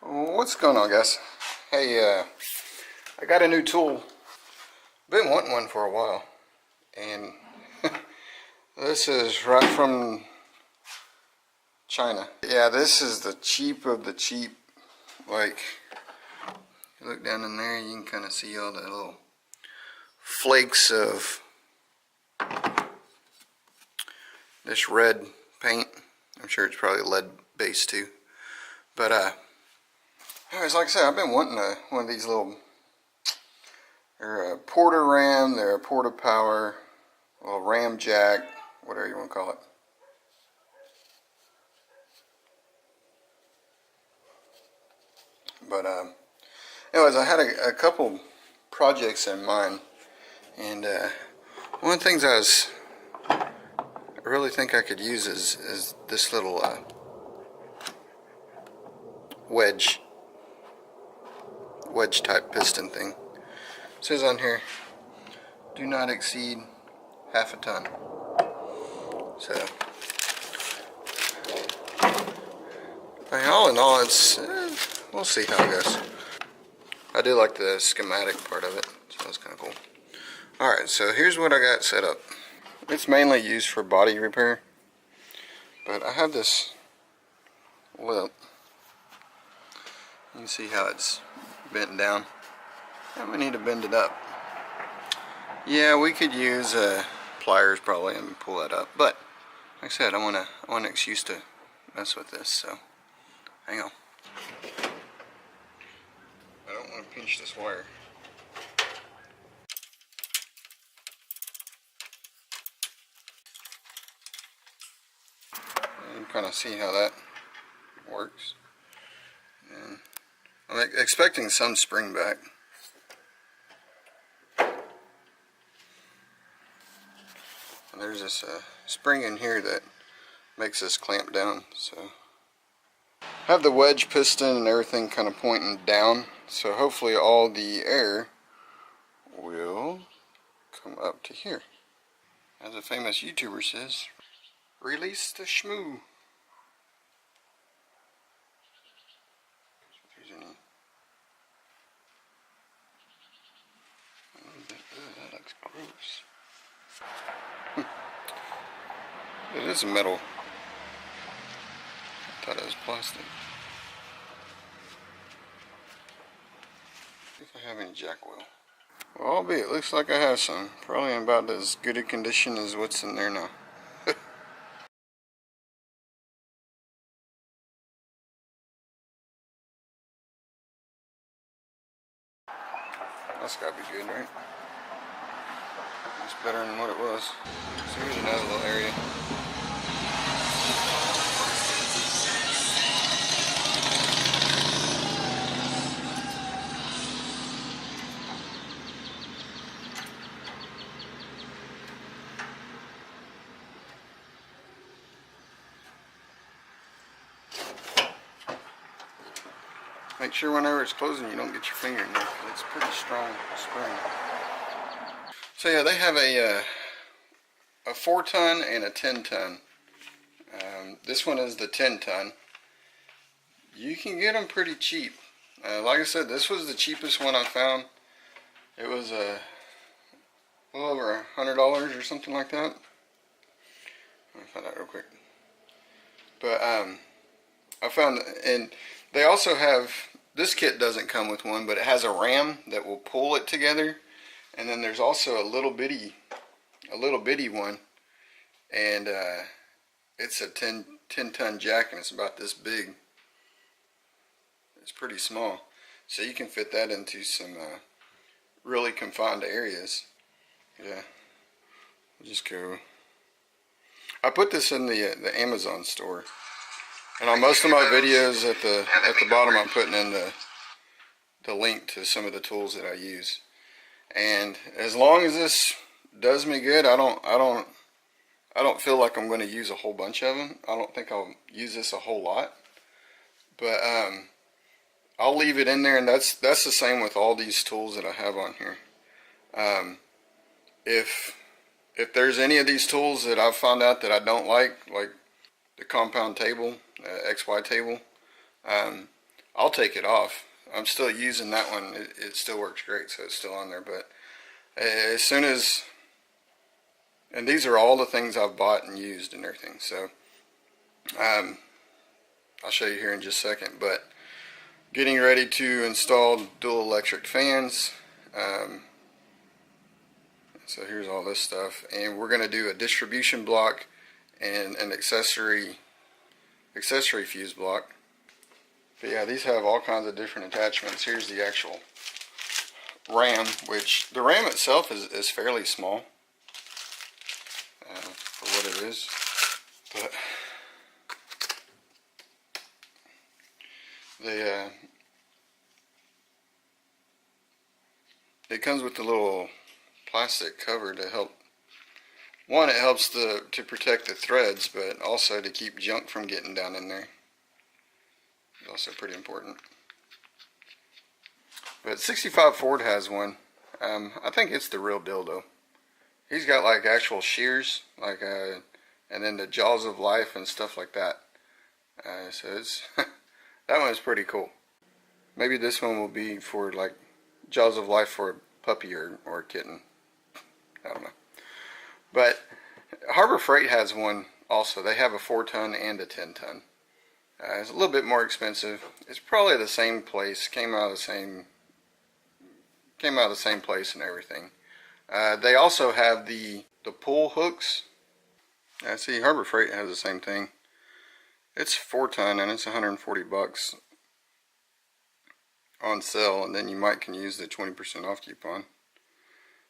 What's going on, guys? Hey, I got a new tool. Been wanting one for a while, and this is right from China. Yeah, this is the cheap of the cheap. Like, you look down in there, you can kind of see all the little flakes of this red paint. I'm sure it's probably lead based too, but anyways, like I said, I've been wanting one of these little. They're a Porta Ram, they're a Porta Power, a Ram Jack, whatever you want to call it. But anyways, I had a couple projects in mind, and one of the things I really think I could use is this little wedge type piston thing. It says on here, do not exceed half a ton. So, I mean, all in all, it's we'll see how it goes. I do like the schematic part of it, so that's kind of cool. Alright, so here's what I got set up. It's mainly used for body repair, but I have this lip. You can see how it's bent down. And we need to bend it up. Yeah, we could use pliers probably and pull that up, but like I said, I want an excuse to mess with this, so hang on. I don't want to pinch this wire. You can kind of see how that works. And I'm expecting some spring back. And there's this spring in here that makes this clamp down. So I have the wedge piston and everything kind of pointing down, so hopefully all the air will come up to here. As a famous YouTuber says, release the shmoo. If there's any. That looks gross. It is a metal. I thought it was plastic. See if I have any jack oil. Well, albeit, it looks like I have some. Probably in about as good a condition as what's in there now. That's gotta be good, right? It's better than what it was. So here's another little area. Make sure whenever it's closing you don't get your finger in there, because it's pretty strong spring. So yeah, they have a 4-ton and a 10-ton. This one is the 10-ton. You can get them pretty cheap. Like I said, this was the cheapest one I found. It was a little over $100 or something like that. Let me find out real quick. But I found, and they also have, this kit doesn't come with one, but it has a ram that will pull it together. And then there's also a little bitty one, and it's a 10-ton jack, and it's about this big. It's pretty small, so you can fit that into some really confined areas. Yeah, I'll just go. I put this in the Amazon store, and on most of my videos at the bottom I'm putting in the link to some of the tools that I use. And as long as this does me good, I don't feel like I'm going to use a whole bunch of them. I don't think I'll use this a whole lot, but I'll leave it in there, and that's the same with all these tools that I have on here. If there's any of these tools that I've found out that I don't like the compound table, XY table, I'll take it off. I'm still using that one. It still works great, so it's still on there. But as soon as, and these are all the things I've bought and used and everything. So I'll show you here in just a second. But getting ready to install dual electric fans. So here's all this stuff, and we're going to do a distribution block and an accessory fuse block. But yeah, these have all kinds of different attachments. Here's the actual RAM, which the RAM itself is fairly small for what it is. But it comes with a little plastic cover to help. One, it helps to protect the threads, but also to keep junk from getting down in there. It's also pretty important. But 65 Ford has one. I think it's the real deal though. He's got like actual shears, like and then the jaws of life and stuff like that. So it's that one's pretty cool. Maybe this one will be for like jaws of life for a puppy or a kitten. I don't know. But Harbor Freight has one also. They have a 4-ton and a 10-ton. It's a little bit more expensive. It's probably the same place. Came out of the same place and everything. They also have the pull hooks. I see Harbor Freight has the same thing. It's 4-ton and it's 140 bucks on sale, and then you can use the 20% off coupon.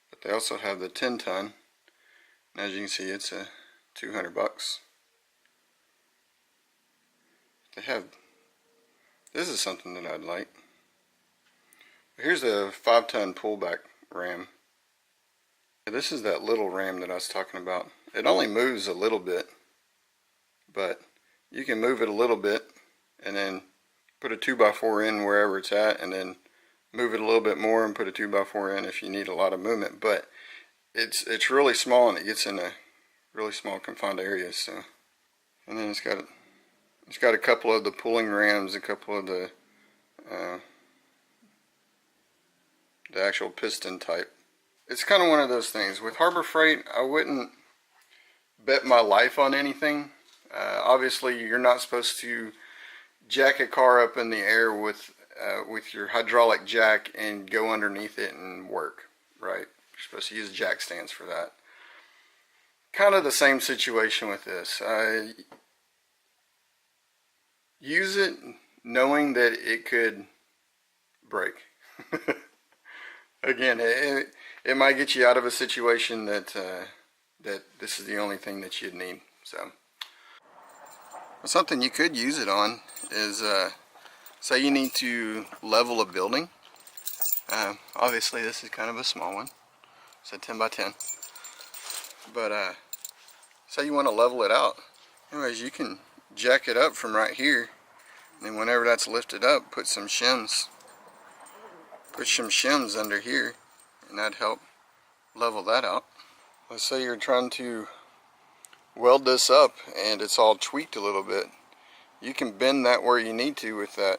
But they also have the 10-ton. As you can see, it's 200 bucks. They have, this is something that I'd like. Here's the 5-ton pullback ram. This is that little ram that I was talking about. It only moves a little bit, but you can move it a little bit and then put a 2x4 in wherever it's at, and then move it a little bit more and put a 2x4 in if you need a lot of movement. But it's really small, and it gets in a really small confined areas. So, and then it's got a couple of the pulling rams, a couple of the actual piston type. It's kind of one of those things. With Harbor Freight, I wouldn't bet my life on anything. Obviously, you're not supposed to jack a car up in the air with your hydraulic jack and go underneath it and work, right? You're supposed to use jack stands for that. Kind of the same situation with this. Use it knowing that it could break. Again, it might get you out of a situation that this is the only thing that you'd need. So, something you could use it on is, say you need to level a building. Obviously, this is kind of a small one. It's a 10 by 10. But say you want to level it out. Anyways, you can jack it up from right here, and then whenever that's lifted up, put some shims. Put some shims under here, and that'd help level that out. Let's say you're trying to weld this up and it's all tweaked a little bit. You can bend that where you need to with that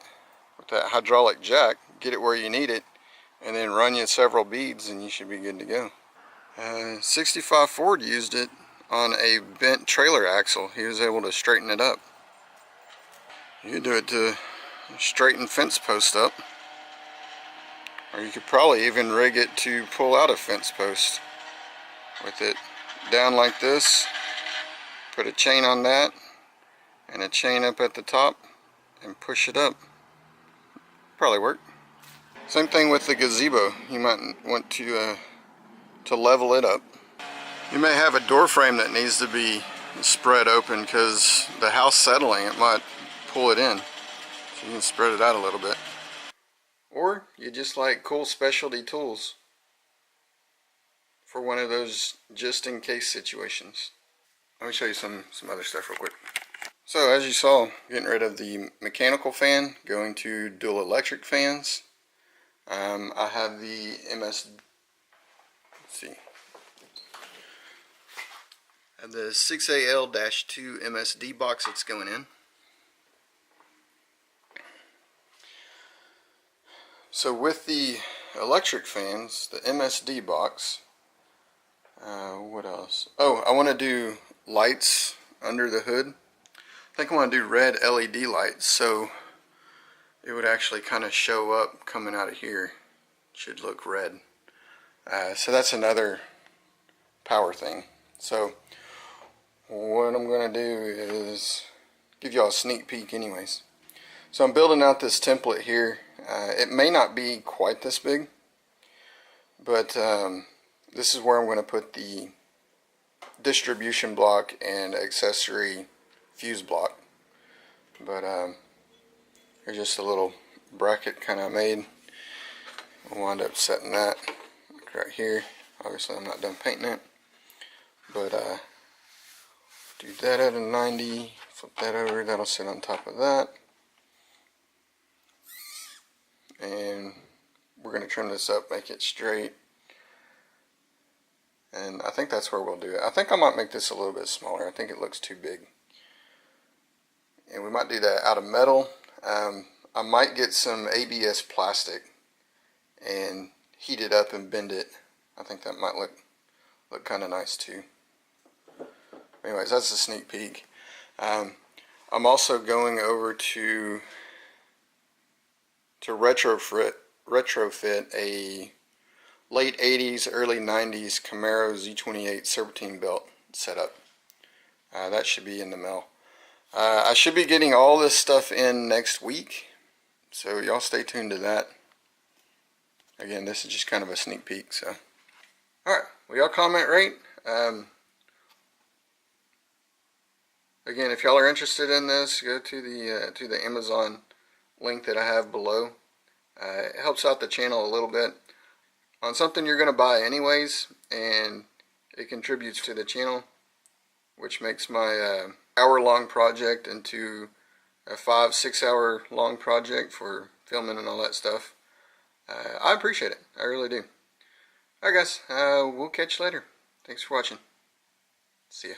hydraulic jack, get it where you need it, and then run you several beads and you should be good to go. 65 Ford used it on a bent trailer axle. He was able to straighten it up. You could do it to straighten fence post up, or you could probably even rig it to pull out a fence post with it down like this. Put a chain on that and a chain up at the top and push it up. Probably work. Same thing with the gazebo. You might want to level it up. You may have a door frame that needs to be spread open because the house settling, it might pull it in. So you can spread it out a little bit. Or you just like cool specialty tools for one of those just in case situations. Let me show you some other stuff real quick. So as you saw, getting rid of the mechanical fan, going to dual electric fans. I have the let's see. I have the 6AL-2 MSD box that's going in. So with the electric fans, the MSD box, what else? Oh, I want to do lights under the hood. I think I want to do red LED lights, so it would actually kind of show up coming out of here. Should look red. So that's another power thing. So what I'm going to do is give y'all a sneak peek anyways. So I'm building out this template here. It may not be quite this big, but this is where I'm going to put the distribution block and accessory fuse block. But there's just a little bracket kind of made. I'll wind up setting that right here. Obviously I'm not done painting it, but do that at a 90, flip that over, that'll sit on top of that. And we're going to trim this up, make it straight. And I think that's where we'll do it. I think I might make this a little bit smaller. I think it looks too big. And we might do that out of metal. I might get some ABS plastic and heat it up and bend it. I think that might look kind of nice too. Anyways, that's a sneak peek. I'm also going over to retrofit a late 80s, early 90s Camaro Z28 serpentine belt setup. That should be in the mail. I should be getting all this stuff in next week, so y'all stay tuned to that. Again, this is just kind of a sneak peek. So, alright, well, y'all comment rate. Again, if y'all are interested in this, go to the Amazon link that I have below. It helps out the channel a little bit on something you're going to buy anyways, and it contributes to the channel, which makes my hour-long project into a 5-6 hour long project for filming and all that stuff. I appreciate it. I really do. Alright guys, we'll catch you later. Thanks for watching. See ya.